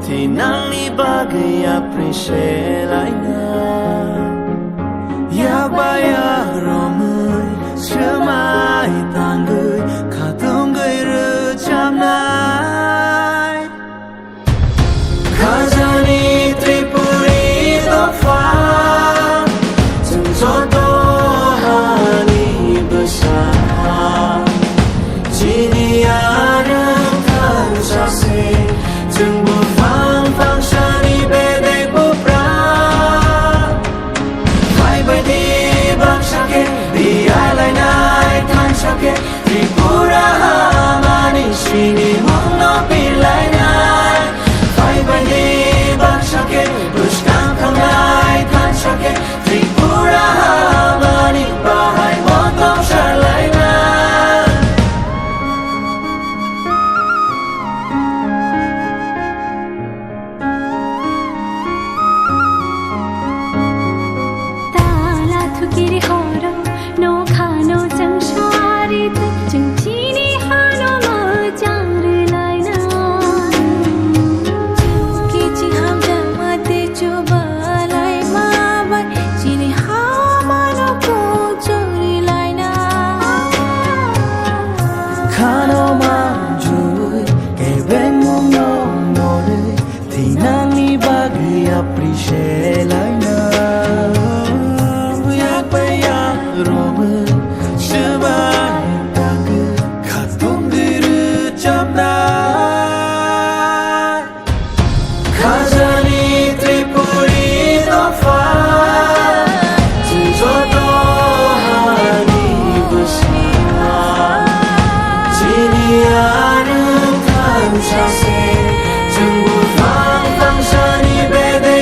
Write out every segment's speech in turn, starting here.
Thì nắng đi ba gây appreciate lại na ya ba ya romui chưa mai tang người khả thông gây rơ chạm nai Khazani Tripuri to fa từng gió to hani besar Jini ada kan sase từng một phang shani be de popra vai bay đi bang shake di ai lai nai than shake Tripura mani shini mong no pi lai nai vai bay đi bang shake bush kam khang nai than shake Tripura mani ba hai mong tong shar lai nai appreciate lại na yak bay ya romu chưa mai ta cứ khát không đi đưa chạm nai Khazani Tripuri to fa từng gió to hani besar Jini ada kan sase từng một phang shani be de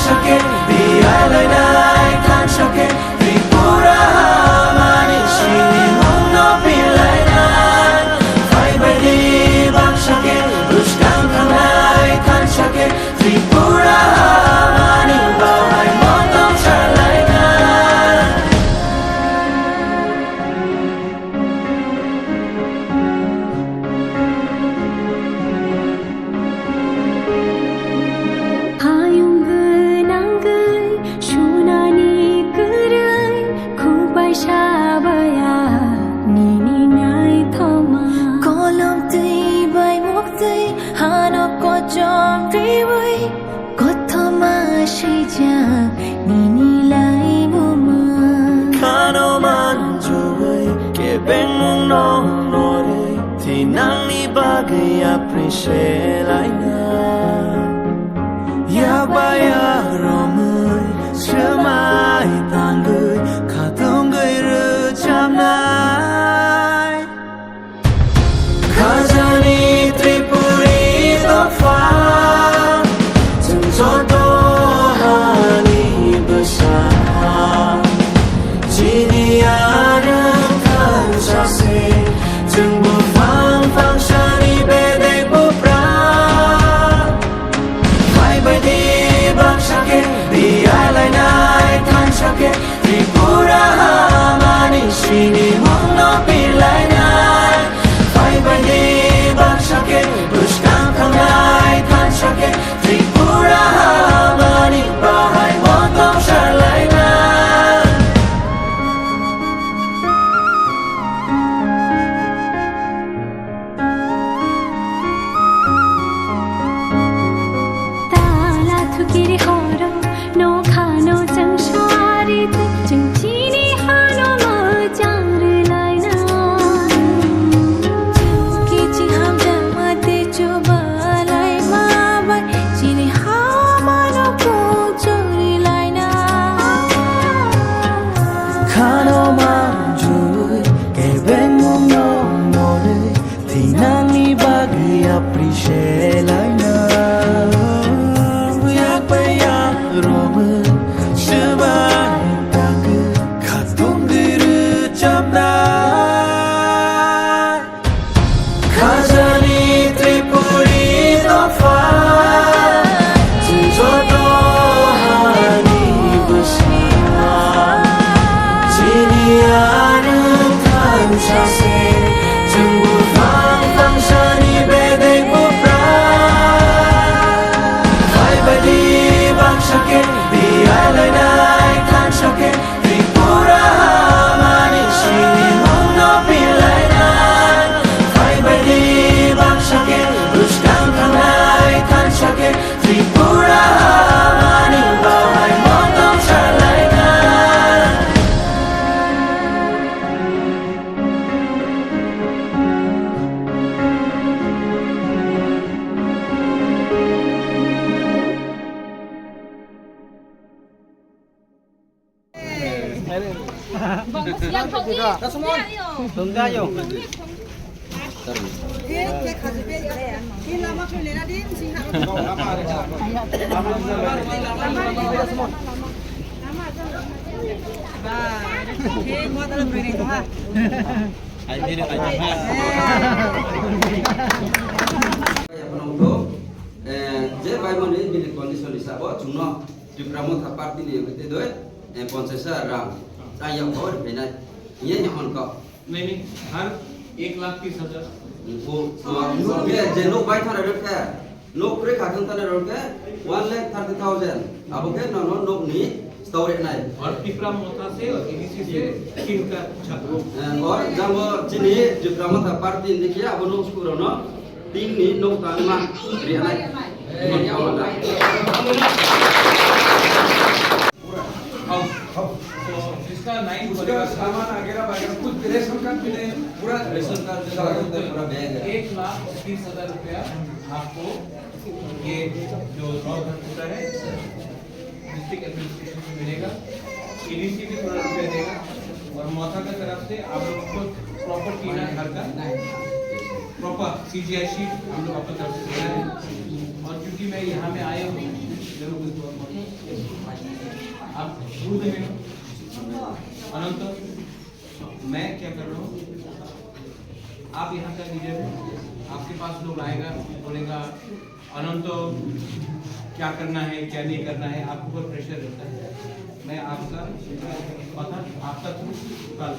shake di ai lai nai than shake Tripura mani shini mong no pi lai nai vai bay đi bang shake bush kam khang nai than shake Tripura mani ba hai mong tong shar lai nai thì nắng đi ba gây appreciate lại na ya ba ya romui chưa mai tang người khả thông gây rơ chạm nai Khazani Tripuri to fa từng gió to hani besar Jini ada kan sase từng một phang shani be de popra vai bay đi bang shake di ai lai nai than shake Tripura mani shini mong no pi lai nai vai bay đi bang shake bush kam khang nai than shake Tripura Rome Sebanyak Katung diri jamnai Khazani Tripuri Tofan Jodohani besar Jinian Tan Sase Jengbu Fang Fang Shani Bedek Bupran Fai Badi Bang Shakin Biar Lainai Tan Shakin Tripura Mani Shini Mungno Pilainai Fai Badi Bang Shakin Rushkan Kanai Tan Shakin Tripura Mani Bawai Mongom Shalainai Yang hoki, Tunggu yo. Je bai moni bilik kondisi disabo cuma di pramu parti ni kita doi ponsesa ram ayam kau benar ये यहाँ का नहीं हर 1,30,000 वो ये जे लोग bite थाना road के लोग प्रे खाकन थाना रोड के 1,30,000 अब के नो लोग नी स्टोरी नहीं और पिपरा मोथा से और एडीसी से किन का छात्रों और जब वो जिन्हें जो प्रमुख पार्टी ने किया अब लोग स्कूल नो टीम नी लोग तालिमा रिया जिसका 9 उसका सामान वगैरह वगैरह कुछ रेशन कार्ड भी नहीं पूरा रेशन कार्ड पूरा बैग है 1,30,000 रुपया आपको ये जो 9 घर पूरा है डिस्ट्रिक्ट एडमिनिस्ट्रेशन से मिलेगा एडीसी भी पूरा रुपया देगा और मोथा की तरफ से आप लोग को प्रॉपर टीना घर का प्रॉपर सीजीआई शीट हम लोग आपको तरफ से दे रहे हैं और क्योंकि मैं यहाँ में आया हूँ जरूर आप शुरू में अनंत मैं क्या कर रहा हूँ आप यहाँ का लीडर हैं आपके पास लोग आएगा बोलेगा अनंत क्या करना है क्या नहीं करना है आपके ऊपर प्रेशर रहता है मैं आपका पता आपका थ्रू कल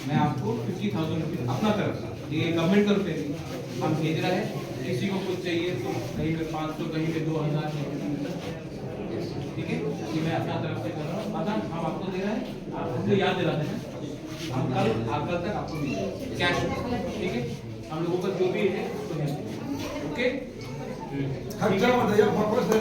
मैं आपको 50,000 रुपये अपना तरफ से ये गवर्नमेंट का रुपये नहीं हम भेज रहे हैं किसी को कुछ चाहिए तो कहीं पे 500 कहीं पे 2,000 ठीक है कि मैं अपना तरफ से कर रहा हूँ पता हम आपको दे रहे हैं आप हमको याद दिलाते हैं हम कल तक आपको मिलेगा कैश ठीक है हम लोगों का जो भी है उसको ओके खर्चा मत या वापस दे